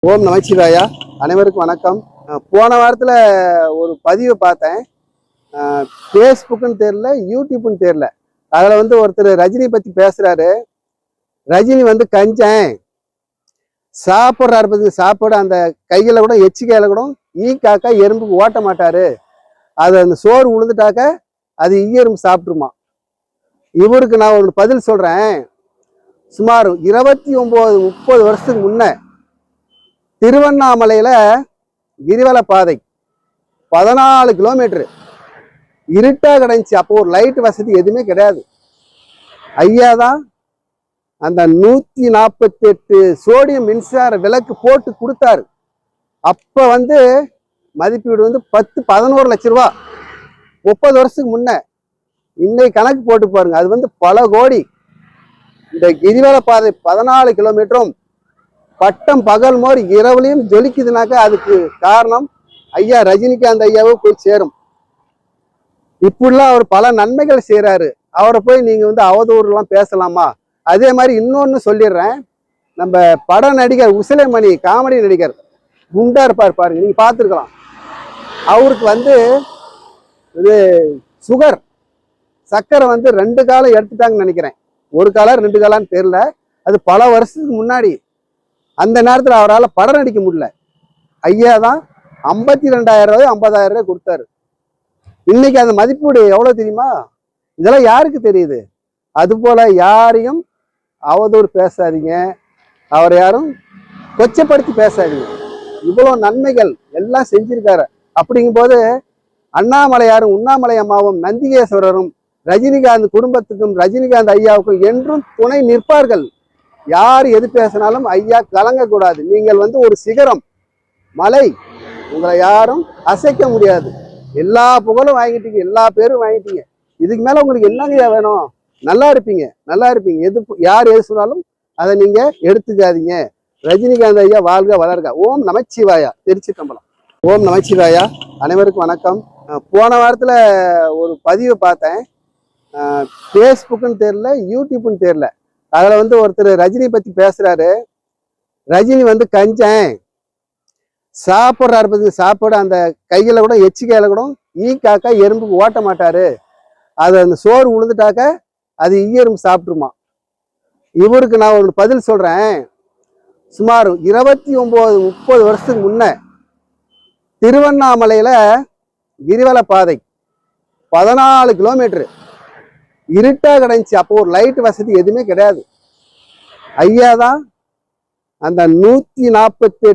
ஓம் நமச்சிவாயா. அனைவருக்கும் வணக்கம். போன வாரத்தில் ஒரு பதிவை பார்த்தேன். ஃபேஸ்புக்குன்னு தெரியல, யூடியூப்னு தெரியல. அதில் ஒருத்தர் ரஜினி பற்றி பேசுகிறாரு. ரஜினி கஞ்சன் சாப்பிட்றாரு பற்றி சாப்பிட அந்த கையில் கூட எச்சிக்கையில் கூட காக்கா எறும்புக்கு ஓட்ட மாட்டார். அது அந்த சோறு உழுந்துட்டாக்க அது எறும்பு சாப்பிட்ருமா. இவருக்கு நான் ஒரு பதில் சொல்கிறேன். சுமார் 29-30 வருஷத்துக்கு முன்னே திருவண்ணாமலையில் கிரிவல பாதை 14 கிலோமீட்டரு இருட்டாக கிடந்துச்சு. அப்போ ஒரு லைட் வசதி எதுவுமே கிடையாது. ஐயா தான் அந்த 148 சோடியம் மின்சார விளக்கு போட்டு கொடுத்தாரு. அப்போ மதிப்பீடு 10-11 லட்ச ரூபா. 30 வருஷத்துக்கு முன்ன. இன்னைக்கு கணக்கு போட்டு பாருங்க, அது பல கோடி. இந்த கிரிவல பாதை 14 கிலோமீட்டரும் பட்டம் பகல் மாதிரி இரவுலையும் ஜொலிக்குதுனாக்கா அதுக்கு காரணம் ஐயா ரஜினிகாந்த் ஐயாவும் போய் சேரும். இப்படிலாம் அவர் பல நன்மைகள் செய்யறாரு. அவரை போய் நீங்க அவதூறுலாம் பேசலாமா? அதே மாதிரி இன்னொன்னு சொல்லிடுறேன். நம்ம பட நடிகர் உசிலைமணி, காமெடி நடிகர், குண்டா இருப்பார் பாருங்க, நீங்க பார்த்துருக்கலாம். அவருக்கு இது சுகர், சக்கரை 2 காலம் எடுத்துட்டாங்கன்னு நினைக்கிறேன். 1 காலம் 2 காலான்னு தெரியல. அது பல வருஷத்துக்கு முன்னாடி. அந்த நேரத்தில் அவரால் படம் நடிக்க முடியல. ஐயா தான் 52,000 ரூபாய் 50,000 ரூபாய் கொடுத்தாரு. இன்னைக்கு அந்த மதிப்பீடு எவ்வளோ தெரியுமா? இதெல்லாம் யாருக்கு தெரியுது? அதுபோல யாரையும் அவதூறு பேசாதீங்க, அவரை யாரும் கொச்சப்படுத்தி பேசாதீங்க. இவ்வளோ நன்மைகள் எல்லாம் செஞ்சிருக்காரு. அப்படிங்கும் போது அண்ணாமலையாரும் உண்ணாமலை அம்மாவும் நந்திகேஸ்வரரும் ரஜினிகாந்த் குடும்பத்துக்கும் ரஜினிகாந்த் ஐயாவுக்கும் என்றும் துணை நிற்பார்கள். யார் எது பேசினாலும் ஐயா கலங்கக்கூடாது. நீங்கள் ஒரு சிகரம், மலை, உங்களை யாரும் அசைக்க முடியாது. எல்லா புகழும் வாங்கிட்டீங்க, எல்லா பேரும் வாங்கிட்டீங்க. இதுக்கு மேல உங்களுக்கு என்னங்க வேணும்? நல்லா இருப்பீங்க, நல்லா இருப்பீங்க. யார் எது சொன்னாலும் அதை நீங்க எடுத்துக்காதீங்க. ரஜினிகாந்த் ஐயா வாழ்க வளர்க. ஓம் நமச்சிவாயா. திருச்சிற்றம்பலம். ஓம் நமச்சிவாயா. அனைவருக்கும் வணக்கம். போன வாரத்தில் ஒரு பதிவை பார்த்தேன். ஃபேஸ்புக்குன்னு தெரியல, யூடியூப்னு தெரியல. அதில் ஒருத்தர் ரஜினி பற்றி பேசுகிறாரு. ரஜினி கஞ்சன் சாப்பிட்றாரு பற்றி சாப்பிட அந்த கையில் கூட எச்சிக்கையில் கூட காக்கா எறும்புக்கு ஓட்ட மாட்டார். அது அந்த சோறு உழுந்துட்டாக்க அது எறும்பு சாப்பிட்ருமா. இவருக்கு நான் ஒரு பதில் சொல்கிறேன். சுமார் 29-30 வருஷத்துக்கு முன்ன திருவண்ணாமலையில் கிரிவல பாதை 14 கிலோமீட்டரு இருட்டாக கிடந்துச்சு. அப்போ ஒரு லைட் வசதி எதுவுமே கிடையாது. ஐயா தான் அந்த 148